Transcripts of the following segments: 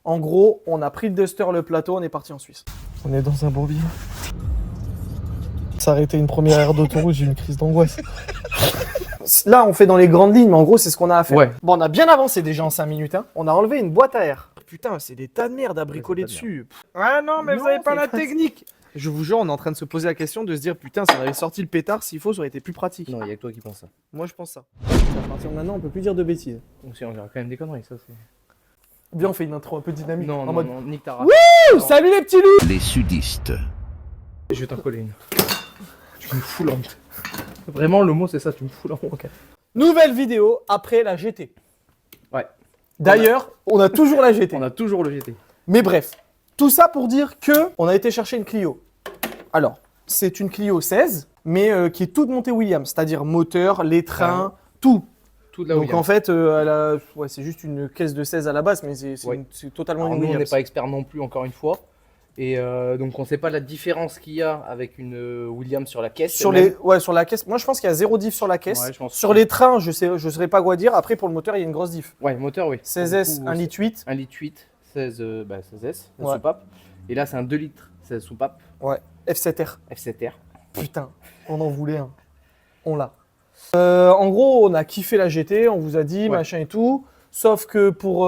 En gros, on a pris le Duster, le plateau, on est parti en Suisse. On est dans un bourbier. S'arrêter une première aire d'autoroute, j'ai une crise d'angoisse. Là, on fait dans les grandes lignes, mais en gros, c'est ce qu'on a à faire. Ouais. Bon, on a bien avancé déjà en 5 minutes. Hein. On a enlevé une boîte à air. Putain, c'est des tas de merde à bricoler dessus. Ah non, mais Non, vous avez pas c'est la pas- technique. Je vous jure, on est en train de se poser la question de se dire putain, si on avait sorti le pétard, s'il faut, ça aurait été plus pratique. Non, il y a que toi qui penses ça. Moi, je pense ça. À partir de maintenant, on peut plus dire de bêtises. Donc si on dirait quand même des conneries, ça c'est... Bien, on fait une intro un peu dynamique. Non, en non, mode. non, nique ta race. Ouh, salut les petits loups. Les sudistes. Je vais t'en coller une. Tu me fous la honte. Vraiment, le mot c'est ça, tu me fous la honte. Nouvelle vidéo après la GT. Ouais. D'ailleurs, on a toujours la GT. On a toujours le GT. Mais bref, tout ça pour dire que on a été chercher une Clio. Alors, c'est une Clio 16, mais qui est toute montée Williams, c'est-à-dire moteur, les trains, tout. Tout de la Donc Williams. en fait, ouais, c'est juste une caisse de 16 à la base, mais c'est Ouais. c'est totalement Alors, une nous, on n'est Williams. pas experts non plus, encore une fois. Et donc, on sait pas la différence qu'il y a avec une Williams sur la caisse. Sur elle-même. sur la caisse, moi je pense qu'il y a zéro diff sur la caisse. Ouais, je pense. Sur les trains, je saurais pas quoi dire. Après, pour le moteur, il y a une grosse diff. Ouais, moteur, oui. 16S, Pour 1,8 le coup, litre 8. 1 litre 8, 16S, la Ouais. soupape. Et là, c'est un 2 litres, 16 soupape, Ouais, F7R. F7R. Putain, on en voulait un. On l'a. En gros, on a kiffé la GT, on vous a dit, Ouais. machin et tout. Sauf que pour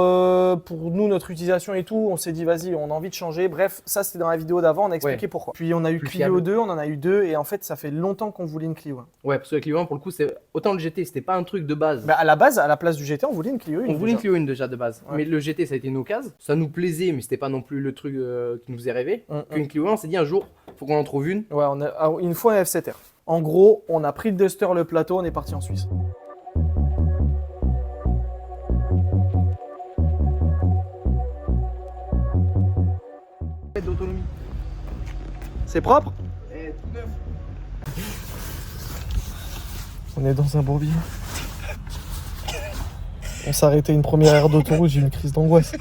nous, notre utilisation et tout, on s'est dit, vas-y, on a envie de changer. Bref, ça, c'était dans la vidéo d'avant, on a expliqué Ouais. pourquoi. Puis, on a eu Plus Clio fiable. 2, on en a eu 2. Et en fait, ça fait longtemps qu'on voulait une Clio 1. Ouais, parce que la Clio 1, pour le coup, c'est autant le GT, c'était pas un truc de base. Bah, à la base, à la place du GT, on voulait une Clio 1. On voulait une Clio 1 déjà de base, Ouais. mais le GT ça a été une occasion. Ça nous plaisait, mais c'était pas non plus le truc qui nous faisait rêver. Qu'une Clio 1, on s'est dit un jour, faut qu'on en trouve une. Ouais, une fois un F7R. En gros, on a pris le Duster, le plateau, on est parti en Suisse. D'autonomie. C'est propre? Eh, tout neuf. On est dans un bourbier. On s'est arrêté une première aire d'autoroute, j'ai eu une crise d'angoisse.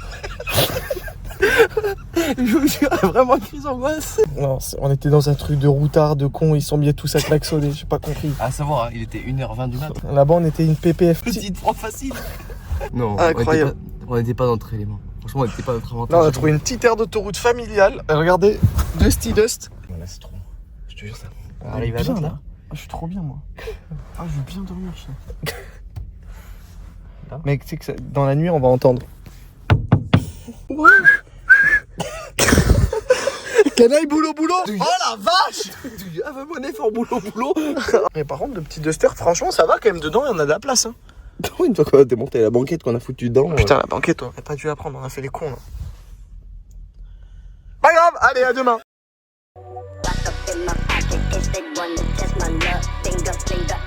Je vous jure, vraiment une crise d'angoisse. Non, on était dans un truc de routard, de cons, ils sont mis tous à klaxonner, j'ai pas compris. À savoir, hein, il était 1h20 du matin. Là-bas, on était une PPF. Petite proie facile. Non, Incroyable. on n'était pas dans notre élément. Franchement, on n'était pas dans notre avantage. Là, on a trouvé une petite aire d'autoroute familiale. Regardez, Dusty Dust. Voilà, c'est trop. Je te jure ça. On Arrive à bien, l'autre, là. là. Ah, je suis trop bien, moi. Ah, je vais bien dormir, chien. Là. Mec, tu sais que dans la nuit, on va entendre. Canaille, boulot, boulot. Oh la vache. Tu avais mon effort boulot. Mais par contre, le petit Duster, franchement, ça va quand même. Dedans, il y en a de la place. Hein. Une fois qu'on a démonté la banquette qu'on a foutu dedans. Putain, la banquette, on aurait pas dû la prendre, on a fait les cons là. Pas grave, allez, à demain. Lock up in my pocket in case they wanna test my luck. Finger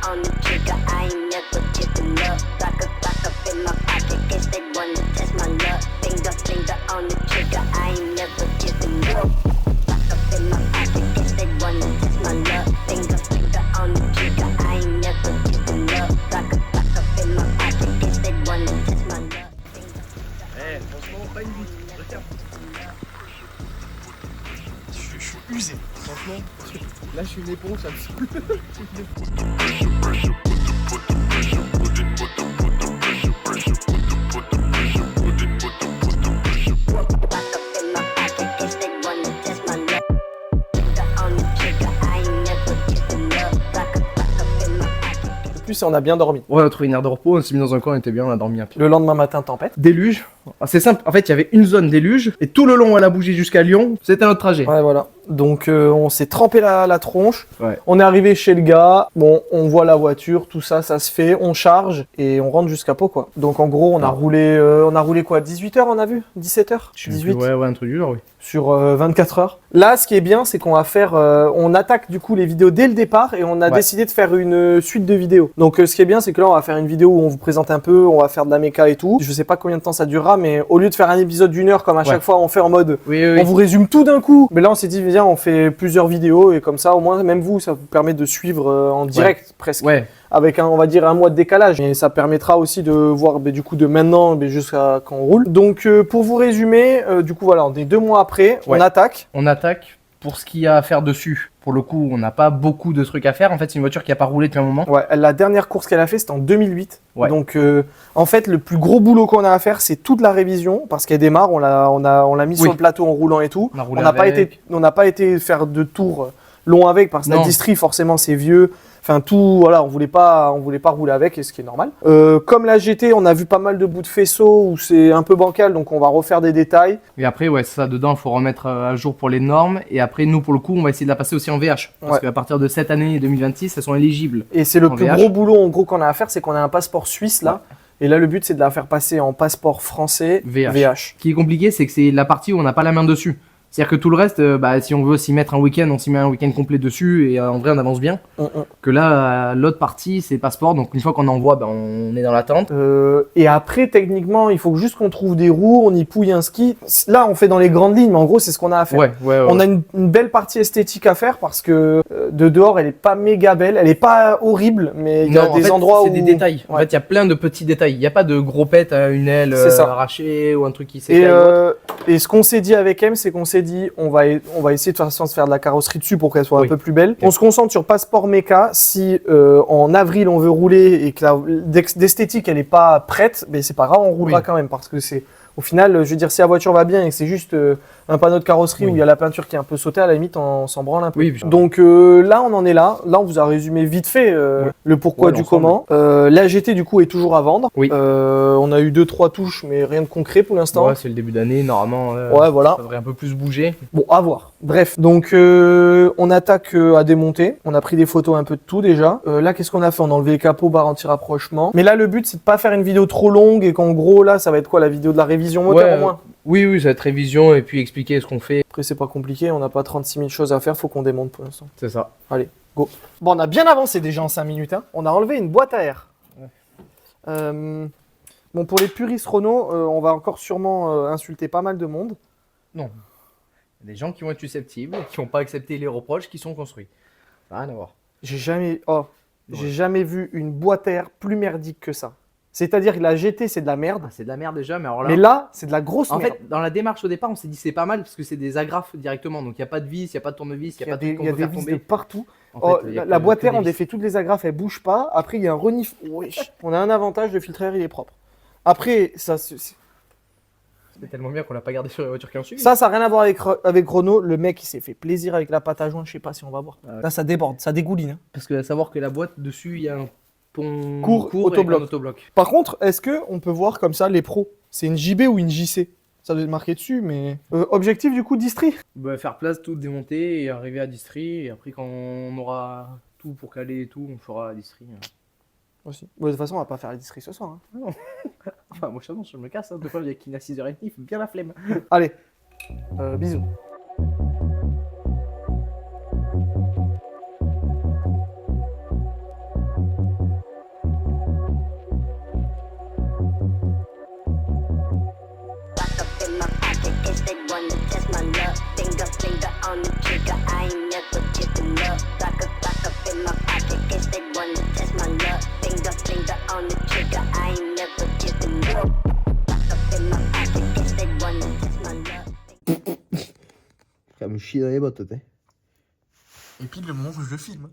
on the trigger, I ain't never giving up. Lock up in my pocket in case they wanna test my luck. Finger on the trigger, I ain't never giving up. Lock up in my pocket in case they wanna test my luck. Finger on the trigger, I ain't never giving up. Lock up in my pocket in case they wanna test my luck. Eh, franchement, pas une vie. Regarde. Je suis usé. Franchement, là je suis une éponge, ça me saoule. Lock up in my pocket in case they wanna test my luck. Finger on the trigger, I ain't never giving up. Lock up in my pocket. En plus, on a bien dormi. Ouais, on a trouvé une aire de repos, on s'est mis dans un coin, on était bien, on a dormi un peu. Le lendemain matin, tempête. Déluge. Ah, c'est simple, en fait, il y avait une zone déluge, et tout le long, elle a bougé jusqu'à Lyon, c'était notre trajet. Ouais, voilà. Donc, on s'est trempé la tronche. Ouais. On est arrivé chez le gars. Bon, on voit la voiture, tout ça, ça se fait. On charge et on rentre jusqu'à Pau, quoi. Donc, en gros, on a roulé quoi 18 heures, on a vu 17 heures 18 Ouais, un truc du genre, oui. sur 24 heures. Là, ce qui est bien, c'est qu'on va faire... on attaque du coup les vidéos dès le départ et on a Ouais. décidé de faire une suite de vidéos. Donc, ce qui est bien, c'est que là, on va faire une vidéo où on vous présente un peu, on va faire de la méca et tout. Je sais pas combien de temps ça durera, mais au lieu de faire un épisode d'une heure comme à chaque fois, on fait en mode... Oui, On vous résume tout d'un coup. Mais là, on s'est dit, viens, on fait plusieurs vidéos et comme ça, au moins, même vous, ça vous permet de suivre en direct presque. Ouais, Avec on va dire un mois de décalage. Et ça permettra aussi de voir du coup de maintenant jusqu'à quand on roule. Donc, pour vous résumer, du coup, voilà, on est 2 mois après, on Ouais. attaque. on attaque pour ce qu'il y a à faire dessus, pour le coup, on n'a pas beaucoup de trucs à faire. En fait, c'est une voiture qui n'a pas roulé depuis un moment. Ouais, la dernière course qu'elle a fait, c'était en 2008. Ouais. Donc, en fait, le plus gros boulot qu'on a à faire, c'est toute la révision, parce qu'elle démarre, on l'a mis Oui. sur le plateau en roulant et tout. On a roulé On n'a pas été faire de tours longs avec, parce que la Non. distrie, forcément, c'est vieux. Enfin, tout, voilà, on voulait pas rouler avec, et ce qui est normal. Comme la GT, on a vu pas mal de bouts de faisceau où c'est un peu bancal, donc on va refaire des détails. Et après, ouais, ça, dedans, il faut remettre à jour pour les normes. Et après, nous, pour le coup, on va essayer de la passer aussi en VH. Parce Ouais. qu'à partir de cette année 2026, elles sont éligibles. Et c'est le En plus VH. gros boulot, en gros, qu'on a à faire, c'est qu'on a un passeport suisse, là. Et là, le but, c'est de la faire passer en passeport français VH. Ce qui est compliqué, c'est que c'est la partie où on n'a pas la main dessus. C'est-à-dire que tout le reste, si on veut s'y mettre un week-end, on s'y met un week-end complet dessus et en vrai, on avance bien. Que là, l'autre partie, c'est passeport. Donc une fois qu'on envoie, on est dans l'attente. Et après, techniquement, il faut juste qu'on trouve des roues, on y pouille un ski. Là, on fait dans les grandes lignes, mais en gros, c'est ce qu'on a à faire. Ouais. On a une belle partie esthétique à faire parce que de dehors, elle est pas méga belle, elle est pas horrible, mais il y a Non, des en fait, endroits où c'est des détails. En Ouais. fait, il y a plein de petits détails. Il n'y a pas de gros pet à une aile C'est ça. arrachée ou un truc qui Et, s'écaille. ou autre. et ce qu'on s'est dit avec M, c'est qu'on s'est dit, on va essayer de toute façon de faire de la carrosserie dessus pour qu'elle soit Oui. un peu plus belle. Ok. On se concentre sur Passeport Méca. Si en avril on veut rouler et que d'esthétique elle n'est pas prête, mais c'est pas grave, on roulera Oui. quand même parce que c'est au final, je veux dire, si la voiture va bien et que c'est juste un panneau de carrosserie Oui. où il y a la peinture qui est un peu sautée, à la limite on s'en branle un peu. Oui, puis- Donc là, on en est là. Là, on vous a résumé vite fait Ouais. le pourquoi Ouais, du l'ensemble. comment. La GT du coup est toujours à vendre. Oui. On a eu 2-3 touches, mais rien de concret pour l'instant. Ouais, c'est le début d'année, normalement. Ouais, voilà. Ça devrait un peu plus bouger. Bon, à voir. Bref, donc on attaque à démonter. On a pris des photos un peu de tout déjà. Là, qu'est-ce qu'on a fait? On a enlevé les capots, barre anti-rapprochement. Mais là, le but, c'est de pas faire une vidéo trop longue et qu'en gros, là, ça va être quoi? La vidéo de la révision moteur Ouais, au moins? Oui, ça va être révision et puis expliquer ce qu'on fait. Après, c'est pas compliqué. On n'a pas 36 000 choses à faire. Faut qu'on démonte pour l'instant. C'est ça. Bon, on a bien avancé déjà en 5 minutes. Hein. On a enlevé une boîte à air. Bon, pour les puristes Renault, on va encore sûrement insulter pas mal de monde. Non. Il y a des gens qui vont être susceptibles, qui n'ont pas accepté les reproches qui sont construits. Ça n'a rien à voir. J'ai jamais vu une boîte à air plus merdique que ça. C'est-à-dire que la GT, c'est de la merde. Ah, c'est de la merde déjà, mais alors là. Mais là, c'est de la grosse en merde. fait, dans la démarche au départ, on s'est dit c'est pas mal parce que c'est des agrafes directement. Donc il n'y a pas de vis, il n'y a pas de tournevis, il n'y a pas de truc qu'on il y a peut des faire vis tomber. de partout. En Oh, fait, il y a la que- boîte que air, des on vis. défait toutes les agrafes, elle bouge pas. Après, il y a un renif. Wesh. On a un avantage, le filtre air, il est propre. Après, C'est tellement bien qu'on l'a pas gardé sur les voitures qui ont suivi. ça n'a rien à voir avec Renault. Le mec, il s'est fait plaisir avec la pâte à joint. Je sais pas si on va voir. Ah ouais. Là, ça déborde, ça dégouline. Hein. Parce que à savoir que la boîte dessus, il y a un pont Court, avec autobloc. un autobloc. Par contre, est-ce qu'on peut voir comme ça les pros? C'est une JB ou une JC? Ça doit être marqué dessus, mais. Objectif du coup, distri. Faire place, tout démonter et arriver à distri. Et après, quand on aura tout pour caler et tout, on fera la distri. Aussi. Bon, de toute façon, on va pas faire la distri ce soir. Hein. Enfin, moi, je me casse. Hein. Des fois, il y a qui à 6h30, il fait bien la flemme. Allez, bisous. Lock up in my pocket, guess they wanna test my luck. Finger on the trigger, I ain't never giving up. Lock up in my pocket, guess they wanna test my luck. Finger on the trigger, I ain't never giving up. Lock up in my pocket, guess they wanna test my luck. Ça me chie dans les bottes, t'es. Et puis le moment où je le filme.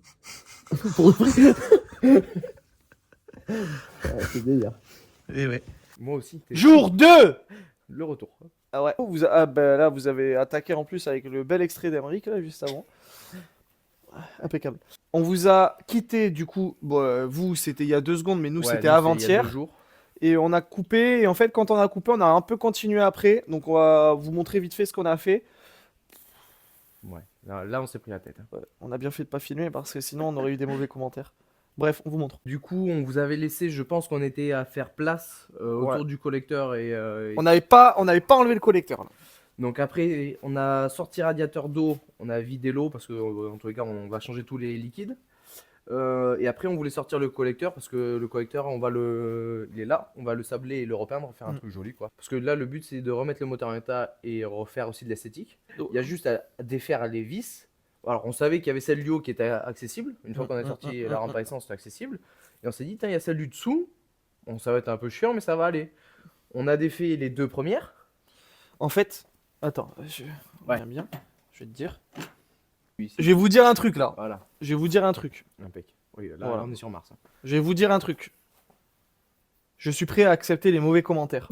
C'est délire. Et ouais. Moi aussi. Jour 2. Le retour. Ah ouais. Là, vous avez attaqué en plus avec le bel extrait d'Emeric, là, juste avant. Impeccable. On vous a quitté, du coup, vous, c'était il y a 2 secondes, mais nous, c'était avant-hier. Et on a coupé, et en fait, quand on a coupé, on a un peu continué après. Donc, on va vous montrer vite fait ce qu'on a fait. Ouais. Là, on s'est pris la tête. Hein. Ouais, on a bien fait de pas filmer, parce que sinon, on aurait eu des mauvais commentaires. Bref, on vous montre. Du coup, on vous avait laissé, je pense qu'on était à faire place autour du collecteur et On n'avait pas enlevé le collecteur, là. donc après on a sorti radiateur d'eau, on a vidé l'eau parce que en tous les cas on va changer tous les liquides. Et après on voulait sortir le collecteur parce que le collecteur il est là, on va le sabler et le repeindre, faire un truc joli quoi. Parce que là le but c'est de remettre le moteur en état et refaire aussi de l'esthétique. Il y a juste à défaire les vis. Alors on savait qu'il y avait celle du haut qui était accessible, une fois qu'on a sorti la rampe à essence c'était accessible. Et on s'est dit il y a celle du dessous, bon ça va être un peu chiant mais ça va aller. On a défait les 2 premières. En fait, attends, Ouais. j'aime bien, je vais te dire. Oui, Je vais vous dire un truc là. Voilà, Je vais vous dire un truc. impec. Oui, là, Voilà. là, on est sur Mars. Hein. Je vais vous dire un truc. Je suis prêt à accepter les mauvais commentaires.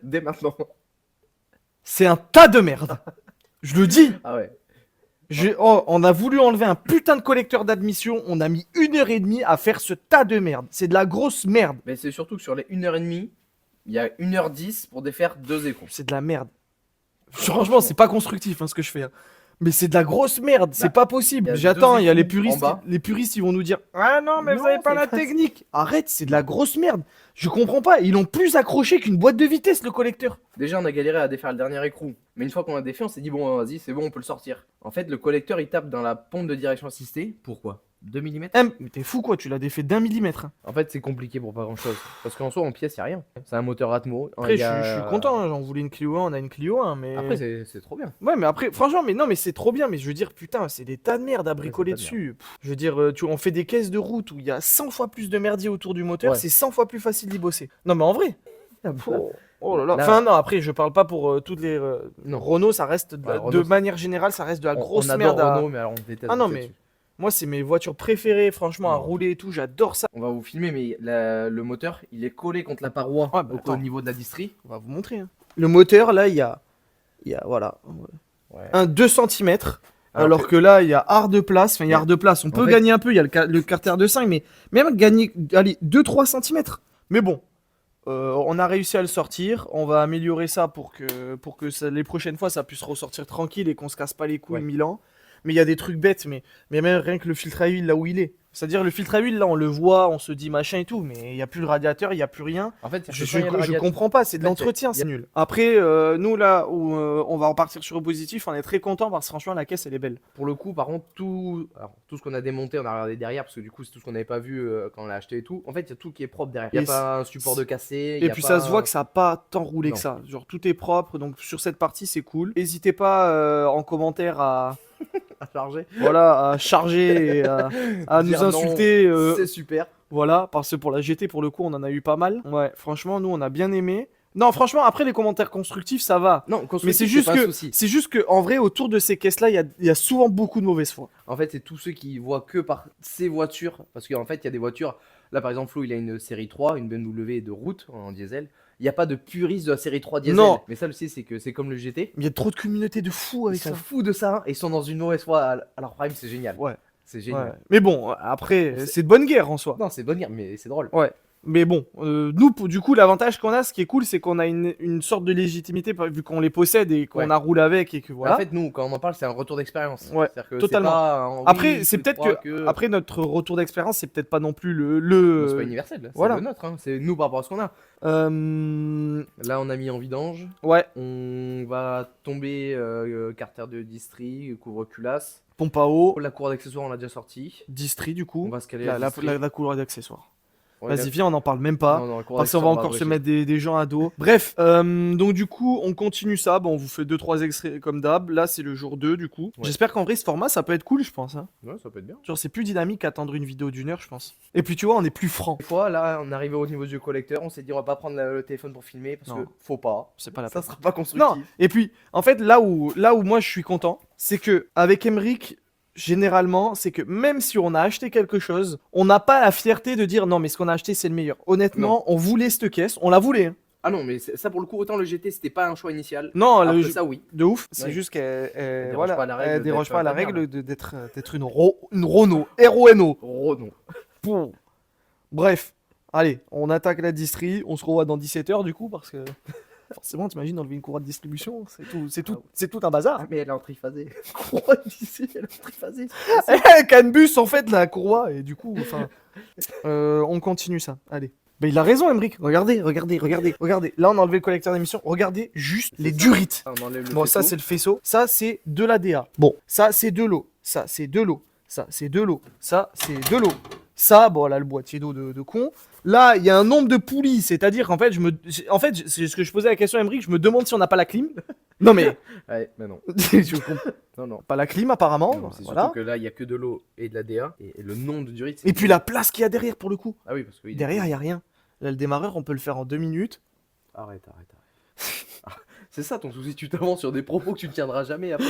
Dès maintenant. C'est un tas de merde. Je le dis. Ah ouais. On a voulu enlever un putain de collecteur d'admission. On a mis 1h30 à faire ce tas de merde. C'est de la grosse merde. Mais c'est surtout que sur les 1h30, il y a 1h10 pour défaire 2 écrans. C'est de la merde. Franchement, c'est pas constructif hein, ce que je fais. Hein. Mais c'est de la grosse merde, c'est pas il y possible. a J'attends, deux il y a les écrous puristes. en bas. Les puristes, ils vont nous dire ah non, mais vous Non, avez pas c'est la pas- technique. Arrête, c'est de la grosse merde. Je comprends pas. Ils l'ont plus accroché qu'une boîte de vitesse, le collecteur. Déjà, on a galéré à défaire le dernier écrou. Mais une fois qu'on a défait, on s'est dit, bon, vas-y, c'est bon, on peut le sortir. En fait, le collecteur, il tape dans la pompe de direction assistée. Pourquoi 2 mm. Mais t'es fou quoi, tu l'as défait d'1 millimètre. Hein. En fait, c'est compliqué pour pas grand chose. Parce qu'en soi, en pièce, il a rien. C'est un moteur Atmo. Après, Il y a- je suis content. Hein. J'en voulais une Clio 1, on a une Clio 1. Mais... Après, c'est trop bien. Ouais, mais après, franchement, mais non, mais c'est trop bien. Mais je veux dire, putain, c'est des tas de merde à bricoler tas de dessus. Pff, je veux dire, on fait des caisses de route où il y a 100 fois plus de merdier autour du moteur. Ouais. C'est 100 fois plus facile d'y bosser. Non, mais en vrai. Oh, oh là là. Là- Enfin, non, après, je parle pas pour toutes les. Non. Renault, ça reste Ouais, de Renault, manière générale, ça reste de la grosse on adore merde. Renault, mais alors on déteste. Ah non, bosser mais dessus. moi, c'est mes voitures préférées, franchement, à Non. rouler et tout. J'adore ça. On va vous filmer, mais le moteur, il est collé contre la paroi Ouais, bah, au attends. niveau de la distrie. On va vous montrer. Hein. Le moteur, là, il y a voilà, Ouais. un 2 cm. Alors que là, il y a art de place. Enfin, il y a Ouais. art de place. On peut fait- gagner un peu. Il y a le carter de 5, mais même gagner, allez, 2-3 cm. Mais bon, on a réussi à le sortir. On va améliorer ça pour que les prochaines fois, ça puisse ressortir tranquille et qu'on se casse pas les couilles Ouais. 1000 ans. Mais il y a des trucs bêtes, mais même rien que le filtre à huile là où il est. C'est-à-dire le filtre à huile là, on le voit, on se dit machin et tout, mais il y a plus le radiateur, il y a plus rien. En fait, Je comprends pas, c'est de En fait, l'entretien, c'est- c'est nul. Après, nous là où on va repartir sur le positif, on est très content parce que franchement la caisse elle est belle. Pour le coup, par contre, tout ce qu'on a démonté, on a regardé derrière parce que du coup, c'est tout ce qu'on n'avait pas vu quand on l'a acheté et tout. En fait, il y a tout qui est propre derrière. Il Et n'y a pas un support de cassé. Et puis ça se voit que ça a pas tant roulé que Non. ça. Genre tout est propre, donc sur cette partie c'est cool. N'hésitez pas en commentaire à à charger. voilà à charger et à nous Dire non, insulter. C'est super. Voilà, parce que pour la GT, pour le coup, on en a eu pas mal. Ouais, franchement, nous, on a bien aimé. Non, franchement, après les commentaires constructifs, ça va. Non, Mais c'est juste que. juste que, en vrai, autour de ces caisses-là, il y a souvent beaucoup de mauvaise foi. En fait, c'est tous ceux qui voient que par ces voitures. Parce qu'en fait, il y a des voitures. Là, par exemple, Flo, il a une série 3, une BMW de route en diesel. Il n'y a pas de puriste de la série 3 diesel. Non. Mais ça, le c'est que c'est comme le GT. Mais il y a trop de communautés de fous Ils avec sont ça. fous de ça. Et ils sont dans une mauvaise foi à leur prime. C'est génial. Ouais. C'est Ouais. génial. Mais bon, après, C'est- c'est de bonne guerre en soi. Non, c'est bonne guerre, mais c'est drôle. Ouais. Mais bon, nous, du coup, l'avantage qu'on a, ce qui est cool, c'est qu'on a une sorte de légitimité, vu qu'on les possède et qu'on Ouais. a roulé avec et que voilà. En fait, nous, quand on en parle, c'est un retour d'expérience. Ouais, C'est-à-dire que totalement. c'est pas un oui, Après, c'est je peut-être crois que, après notre retour d'expérience, c'est peut-être pas non plus le... Non, c'est pas universel, c'est voilà. le nôtre, hein. C'est nous par rapport à ce qu'on a. Euh, Là, on a mis en vidange. Ouais, On va tomber carter de distri, couvre-culasse. pompe à eau, La cour d'accessoires, on l'a déjà sorti. distri du coup. On va se caler La, la distri. la couleur d'accessoires. Ouais, Vas-y, là- viens, on n'en parle même pas. Non, non, la cour Parce qu'on va d'accessoires, encore se abréger. mettre des gens à dos. Bref, donc du coup, on continue ça. Bon, on vous fait 2-3 extraits comme d'hab. Là, c'est le jour 2 du coup. Ouais. J'espère qu'en vrai, ce format, ça peut être cool, je pense. Hein. Ouais, ça peut être bien. Genre, c'est plus dynamique qu'attendre une vidéo d'1 heure, je pense. Et puis, tu vois, on est plus franc. Des fois, là, on est arrivé au niveau du collecteur. On s'est dit, on va pas prendre le téléphone pour filmer parce Non. que faut pas. C'est pas la Ça peine. sera pas constructif. Non, et puis, en fait, là où moi je suis content, c'est que avec Emric, généralement, c'est que même si on a acheté quelque chose, on n'a pas la fierté de dire non, mais ce qu'on a acheté c'est le meilleur. Honnêtement, on voulait cette caisse, on la voulait. Hein. Ah non, mais ça, pour le coup, autant le GT, c'était pas un choix initial. Non, Alors le que ça, oui. de ouf, c'est Ouais. juste qu'elle déroge voilà, pas à la règle elle déroge d'être pas à la ta merde. règle d'être une Renault, R-O-N-O. Oh non. Bon. Bref, allez, on attaque la distri, on se revoit dans 17 heures du coup parce que forcément, t'imagines enlever une courroie de distribution, c'est tout un bazar. Ah, mais elle est en triphasé. Courroie d'ici, elle est en triphasé. Canbus en fait la courroie et du coup enfin on continue ça. Allez. Mais il a raison Emric. Regardez. Là on a enlevé le collecteur d'émission. Regardez juste les durites. On enlève le Bon ça faisceau. c'est le faisceau. Ça c'est de la DA. Bon ça c'est de l'eau. Ça c'est de l'eau. Ça c'est de l'eau. Ça c'est de l'eau. Ça bon là le boîtier d'eau de con. Là il y a un nombre de poulies. C'est-à-dire qu'en fait c'est ce que je posais la question à Emric. Je me demande si on n'a pas la clim. Non mais Ouais, mais non. je comprends Non, non. pas la clim apparemment. Non, c'est Voilà. surtout que là, il y a que de l'eau et de la DA. Et le nombre de durites. c'est- Et puis la place qu'il y a derrière pour le coup. Ah oui, parce que. oui, Derrière, il n'y a rien. Là, le démarreur, on peut le faire en 2 minutes. Arrête. C'est ça ton souci, tu t'avances sur des propos que tu ne tiendras jamais après.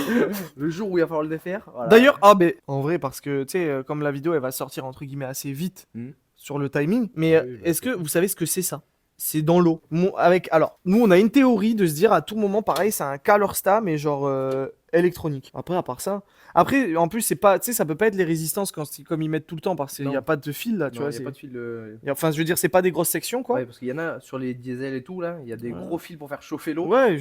Le jour où il va falloir le défaire. Voilà. D'ailleurs, ah ben en vrai parce que tu sais comme la vidéo elle va sortir entre guillemets assez vite Hmm. sur le timing, mais Oui, bah, est-ce que vous savez ce que c'est ça? C'est dans l'eau. Alors, nous on a une théorie de se dire à tout moment pareil, c'est un Calorsta mais genre électronique. Après à part ça, après en plus c'est pas tu sais ça peut pas être les résistances comme ils mettent tout le temps parce qu'il y a Non. pas de fil là, tu Non, vois, y a c'est pas de fil. enfin je veux dire c'est pas des grosses sections quoi. Ouais, parce qu'il y en a sur les diesels et tout là, il y a des Ouais. gros fils pour faire chauffer l'eau. Ouais,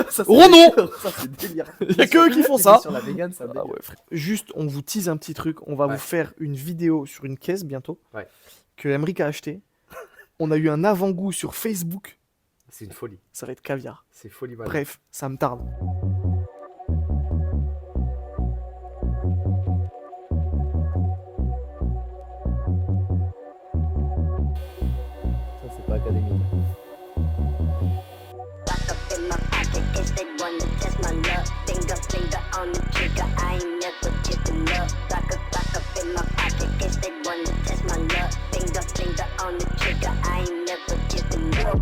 Ça, c'est Renault délire. Ça c'est délire. Y a que eux qui font ça. Sur la vegan, ça Ah ouais, frère. Juste, on vous tease un petit truc. On va Ouais. vous faire une vidéo sur une caisse bientôt Ouais. que Emric a acheté. On a eu un avant-goût sur Facebook. C'est une folie. Ça va être caviar. C'est folie. Voilà. Bref, ça me tarde. Ça c'est pas académique. Lock up in my pocket, guess they wanna test my luck. Finger on the trigger, I ain't never giving up. Lock up in my pocket, guess they wanna test my luck. Finger on the trigger, I ain't never giving up.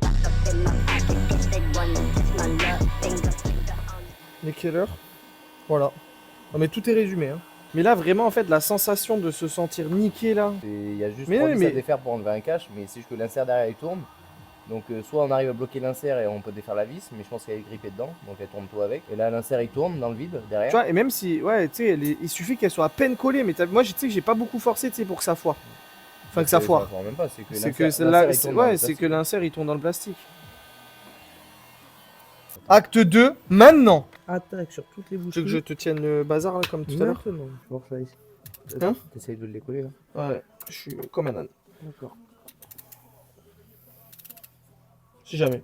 Lock up in my pocket, guess they wanna test my luck. Finger on the Mais quelle heure? Voilà. Non mais tout est résumé. Hein. Mais là, vraiment, en fait, la sensation de se sentir niqué là. Il y a juste Mais 3 oui, vis mais- à défaire pour enlever un cache, mais c'est juste que l'insert derrière il tourne. Donc soit on arrive à bloquer l'insert et on peut défaire la vis, mais je pense qu'elle est grippée dedans, donc elle tourne tout avec. Et là l'insert il tourne dans le vide derrière. Tu vois, et même si, ouais, tu sais, il suffit qu'elle soit à peine collée. Mais moi, tu sais que j'ai pas beaucoup forcé, tu sais, pour que ça foire. Enfin, que ça foire. foire même pas, c'est que C'est que l'insert- celle-là, l'insert, il tourne dans le ouais, c'est plastique. que l'insert il tourne dans le plastique. Acte 2, maintenant. Attaque sur toutes les Tu bouchées. veux que je te tienne le bazar là comme tout à l'heure? Voir ça ici. Hein? T'essayes de le décoller là. Ouais, je suis comme un âne. D'accord. Si jamais.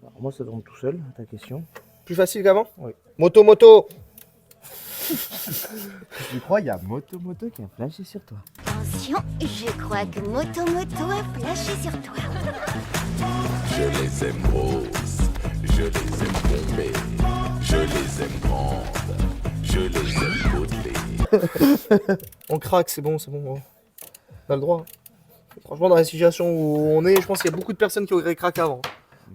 Alors, moi ça tourne tout seul, ta question. Plus facile qu'avant? Oui. Moto. Tu crois, il y a Moto qui a flashé sur toi. Attention, je crois que Moto a flashé sur toi. Je les aime roses, je les aime bombées, je les aime grandes, je les aime modelées. On craque, c'est bon. On a le droit. Franchement, dans la situation où on est, je pense qu'il y a beaucoup de personnes qui auraient craqué avant.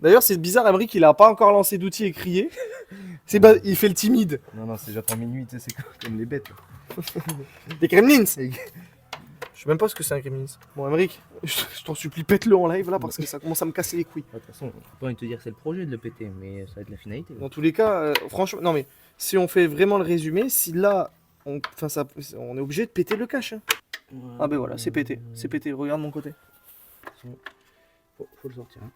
D'ailleurs, c'est bizarre, Emric, il a pas encore lancé d'outils et crié. Il fait le timide. Non, c'est j'attends minuit, tu sais, c'est comme les bêtes. Des gremlins. Je sais même pas ce que c'est un gremlins. Bon, Emric, je t'en supplie, pète-le en live là parce que ça commence à me casser les couilles. De toute façon, je peux pas te dire que c'est le projet de le péter, mais ça va être la finalité. Dans tous les cas, franchement, non mais si on fait vraiment le résumé, si là, on est obligé de péter le cache. Hein. Ah ben voilà, c'est pété, regarde mon côté. Faut le sortir. Hein.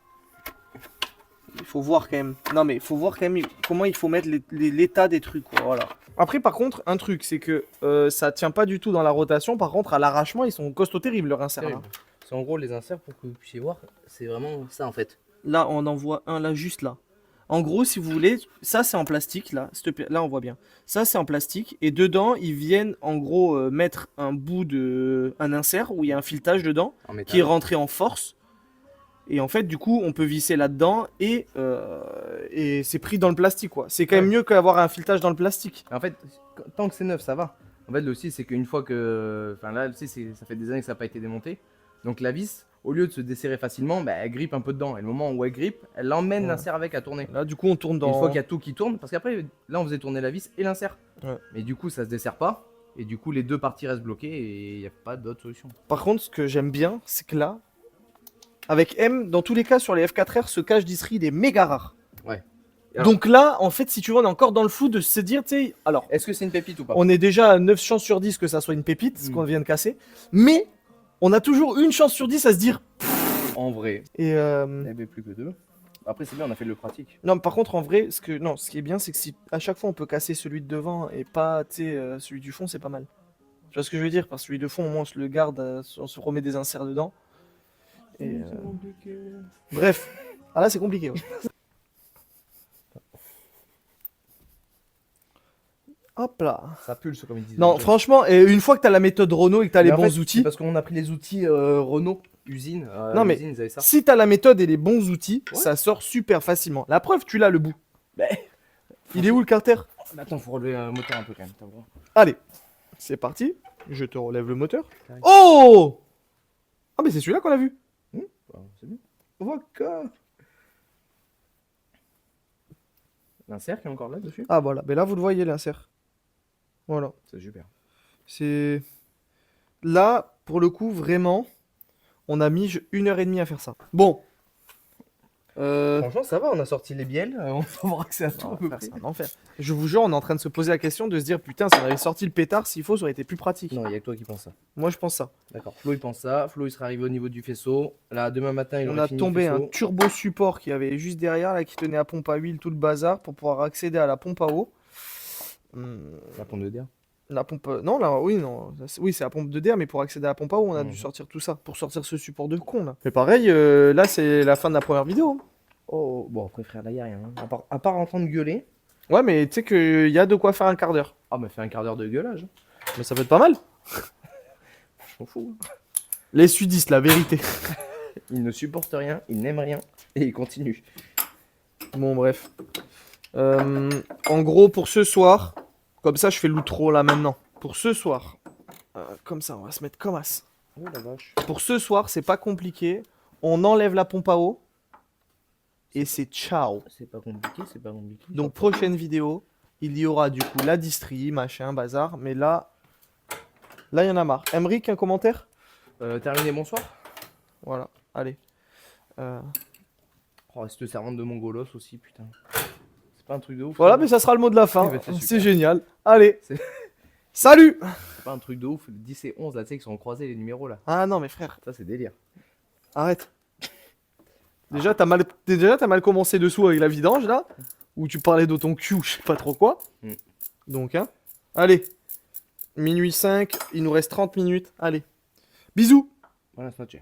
Il faut voir quand même. Non mais il faut voir quand même comment il faut mettre l'état des trucs. Quoi, voilà. Après par contre, un truc, c'est que ça tient pas du tout dans la rotation. Par contre, à l'arrachement, ils sont costauds terribles leur insert. Là. C'est en gros les inserts pour que vous puissiez voir, c'est vraiment ça en fait. Là, on en voit un là, juste là. En gros, si vous voulez, ça c'est en plastique là. Là, on voit bien. Ça c'est en plastique et dedans, ils viennent en gros mettre un bout un insert où il y a un filetage dedans En métal. qui est rentré en force. Et en fait, du coup, on peut visser là-dedans et c'est pris dans le plastique, quoi. C'est quand même mieux qu'avoir un filetage dans le plastique. En fait, tant que c'est neuf, ça va. En fait, le souci, c'est qu'une fois que. Enfin, là, ça fait des années que ça n'a pas été démonté. Donc, la vis, au lieu de se desserrer facilement, bah, elle grippe un peu dedans. Et le moment où elle grippe, elle emmène Ouais. l'insert avec à tourner. Là, du coup, on tourne Et dans. une fois qu'il y a tout qui tourne, parce qu'après, là, on faisait tourner la vis et l'insert. Ouais. Mais du coup, ça se dessert pas. Et du coup, les deux parties restent bloquées et il n'y a pas d'autre solution. Par contre, ce que j'aime bien, c'est que là, avec M, dans tous les cas, sur les F4R, ce cache d'Isri, il est méga rare. Ouais. Alors- Donc là, en fait, si tu veux, on est encore dans le flou de se dire, tu sais, alors, Est-ce que c'est une pépite ou pas? on est déjà à 9 chances sur 10 que ça soit une pépite, ce qu'on vient de casser, mais on a toujours une chance sur 10 à se dire. En vrai, Et il n'y avait plus que deux. Après, c'est bien, on a fait le pratique. non, par contre, en vrai, ce qui est bien, c'est que si à chaque fois on peut casser celui de devant et pas, tu sais, celui du fond, c'est pas mal. Tu vois ce que je veux dire? Parce que celui de fond, au moins, on se le garde, on se remet des inserts dedans. Et, bref, ah là, c'est compliqué. Ouais. Hop là. Ça pulse, comme ils disent. Non, franchement, et une fois que tu as la méthode Renault et que tu as les Mais en bons fait, c'est outils, parce qu'on a pris les outils Renault, usine. Non, mais usine, ils avaient ça. si tu as la méthode et les bons outils, Ouais. ça sort super facilement. La preuve, tu l'as le bout. Ben, Il est où le carter? mais attends, faut relever un moteur un peu quand même. t'as vu. Allez, c'est parti. Je te relève le moteur. Carré. Oh! Ah, mais c'est celui-là qu'on a vu. Bah, c'est bien. D'accord. L'insert qui est encore là dessus. Ah voilà, ben là vous le voyez l'insert. Voilà. C'est super. C'est... Là, pour le coup, vraiment, on a mis 1h30 à faire ça. Bon. Franchement, ça va, on a sorti les bielles, on va avoir accès à tout. à peu Frère, près. c'est un enfer. Je vous jure, on est en train de se poser la question de se dire, putain, si on avait sorti le pétard, s'il faut, ça aurait été plus pratique. Non, il y a que toi qui pense ça. Moi, je pense ça. D'accord. Flo, il pense ça. Flo, il sera arrivé au niveau du faisceau. Là, demain matin, il On aurait a fini tombé le un faisceau. turbo support qui avait juste derrière, là, qui tenait à pompe à huile, tout le bazar, pour pouvoir accéder à la pompe à eau. La pompe de d'air. La pompe... Non, là, oui, non. Oui, c'est la pompe de d'air, mais pour accéder à la pompe à eau, on a dû Mhm. sortir tout ça. Pour sortir ce support de con, là. Mais pareil, là, c'est la fin de la première vidéo. Hein. Oh, bon, après, frère, là, il a rien. Hein. À part entendre gueuler. Ouais, mais tu sais qu'il y a de quoi faire un quart d'heure. Ah, mais fait un quart d'heure de gueulage. Mais ça peut être pas mal. Je m'en fous. Hein. Les sudistes, la vérité. Il ne supporte rien, il n'aime rien. Et il continue. Bon, bref. En gros, pour ce soir, comme ça, je fais l'outro là maintenant. Pour ce soir, comme ça, on va se mettre comme as. Oh la vache. Pour ce soir, c'est pas compliqué. On enlève la pompe à eau. Et c'est ciao. C'est pas compliqué, c'est pas compliqué. Donc, prochaine vidéo, il y aura du coup la distrie, machin, bazar. Mais là, il y en a marre. Emric, un commentaire? Terminé, bonsoir. Voilà, allez. Oh, cette servante de Mongolos aussi, putain. C'est pas un truc de ouf. Voilà, ça. mais ça sera le mot de la fin. Eh ben, c'est super. C'est génial. Allez. C'est- Salut. C'est pas un truc de ouf. Le 10 et 11, là, tu sais, qu'ils sont croisés les numéros là. Ah non, mais frère, Ça, c'est délire. arrête. Déjà, t'as mal commencé dessous avec la vidange, là. Où tu parlais de ton cul, je sais pas trop quoi. Mm. Donc, hein. Allez. Minuit 5, il nous reste 30 minutes. Allez. Bisous. Voilà, c'est